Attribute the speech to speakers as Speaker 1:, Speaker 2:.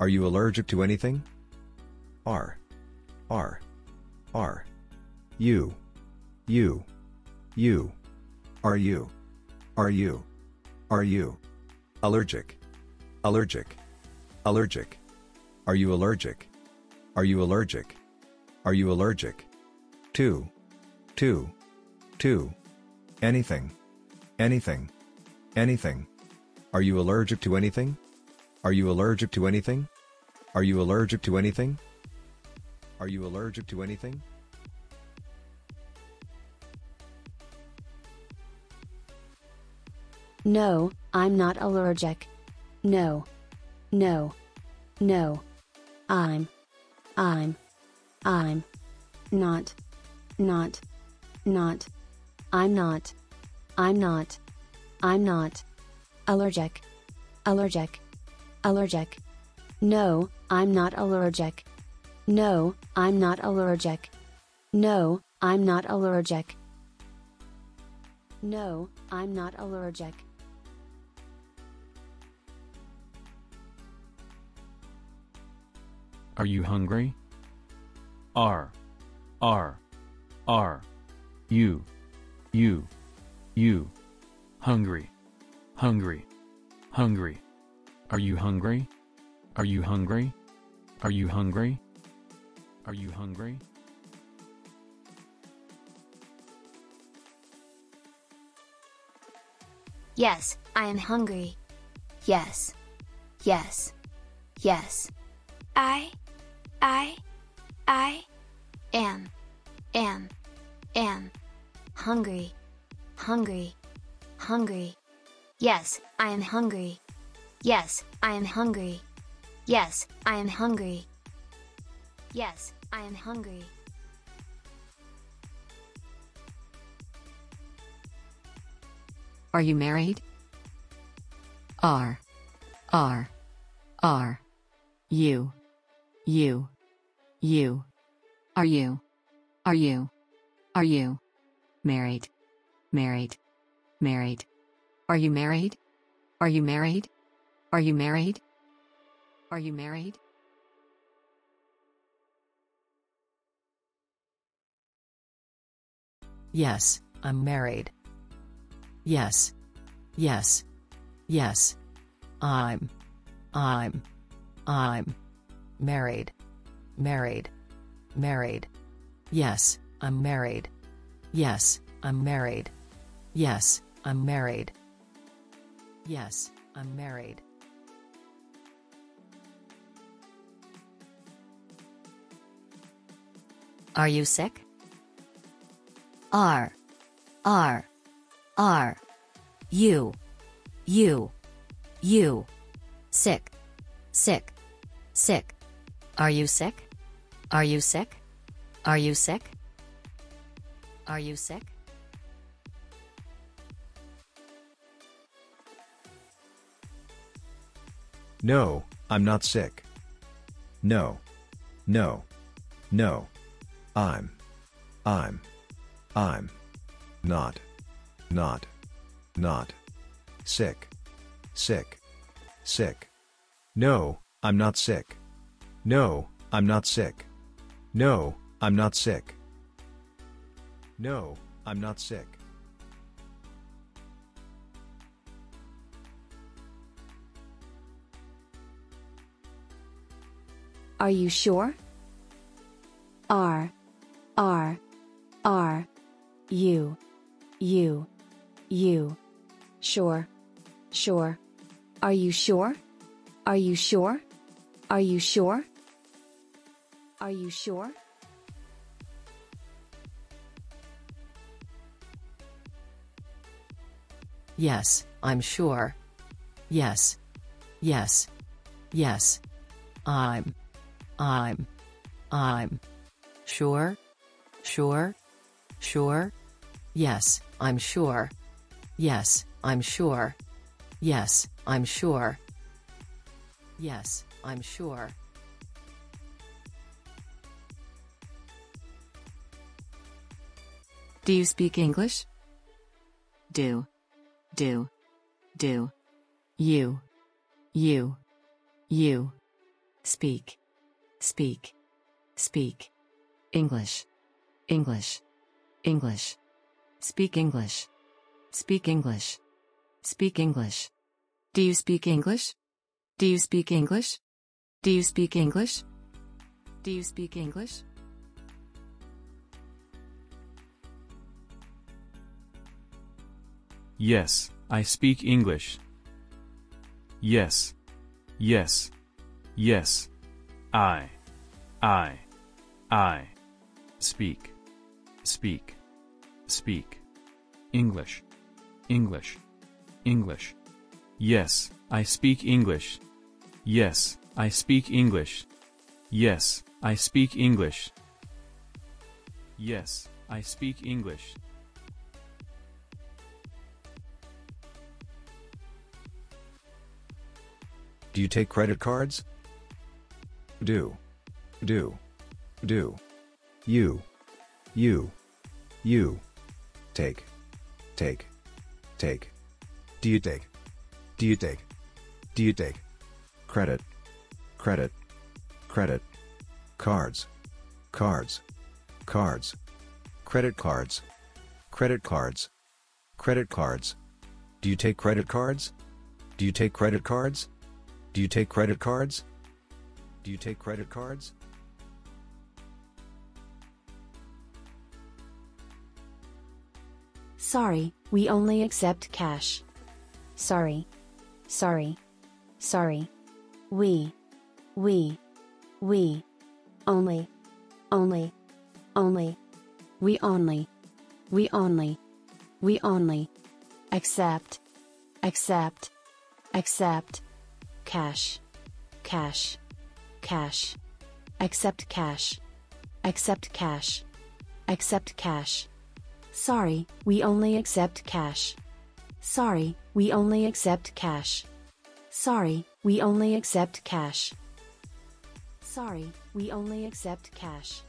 Speaker 1: Are you allergic to anything? R. R. R. You. You. You. Are you? Are you? Are you? Allergic. Allergic. Allergic. Are you allergic? Are you allergic? Are you allergic? To. To. To. Anything. Anything. Anything. Are you allergic to anything? Are you allergic to anything? Are you allergic to anything? Are you allergic to anything?
Speaker 2: No, I'm not allergic. No. No. No. I'm not. Not. Not. I'm not. I'm not. I'm not. Allergic. Allergic. Allergic. No, I'm not allergic. No, I'm not allergic. No, I'm not allergic. No, I'm not allergic.
Speaker 3: Are you hungry? R. R. R. You. You. You. Hungry. Hungry. Hungry. Are you hungry? Are you hungry? Are you hungry? Are you hungry?
Speaker 4: Yes, I am hungry. Yes. Yes. Yes. I am hungry. Hungry. Hungry. Yes, I am hungry. Yes, I am hungry. Yes, I am hungry. Yes, I am hungry.
Speaker 5: Are you married? R. R. R. You. You. You. Are you? Are you? Are you? Married. Married. Married. Are you married? Are you married? Are you married? Are you married? Yes, I'm married. Yes. Yes. Yes. I'm married. Married. Married. Yes, I'm married. Yes, I'm married. Yes, I'm married. Yes, I'm married. Are you sick? R. R. R. You. You. You. Sick. Sick. Sick. Are you sick? Are you sick? Are you sick? Are you sick?
Speaker 1: No, I'm not sick. No. No. No. I'm not sick. Sick. Sick. No, I'm not sick. No, I'm not sick. No, I'm not sick. No, I'm not sick.
Speaker 2: Are you sure? R. R. R. You. You. You. Sure. Sure. Are you sure? Are you sure? Are you sure? Are you sure? Yes, I'm sure. Yes. Yes. Yes. I'm sure. Sure. Sure. Yes, I'm sure. Yes, I'm sure. Yes, I'm sure. Yes, I'm sure. Do you speak English? Do. You. You. speak, speak, speak. English, English, English. Speak English, speak English, speak English. Do you speak English? Do you speak English? Do you speak English? Do you speak English?
Speaker 3: Yes, I speak English. Yes, yes, yes. I speak, speak, speak. English, English, English. Yes, I speak English. Yes, I speak English. Yes, I speak English. Yes, I speak English.
Speaker 1: Do you take credit cards? Do. You. Take. Do you take credit? Cards. Credit cards. Do you take credit cards? Do you take credit cards? Do you take credit cards? Do you take credit cards?
Speaker 6: Sorry, we only accept cash. Sorry. We only. We only. Accept. Cash. Accept cash. Sorry, we only accept cash. Sorry, we only accept cash. Sorry, we only accept cash. Sorry, we only accept cash.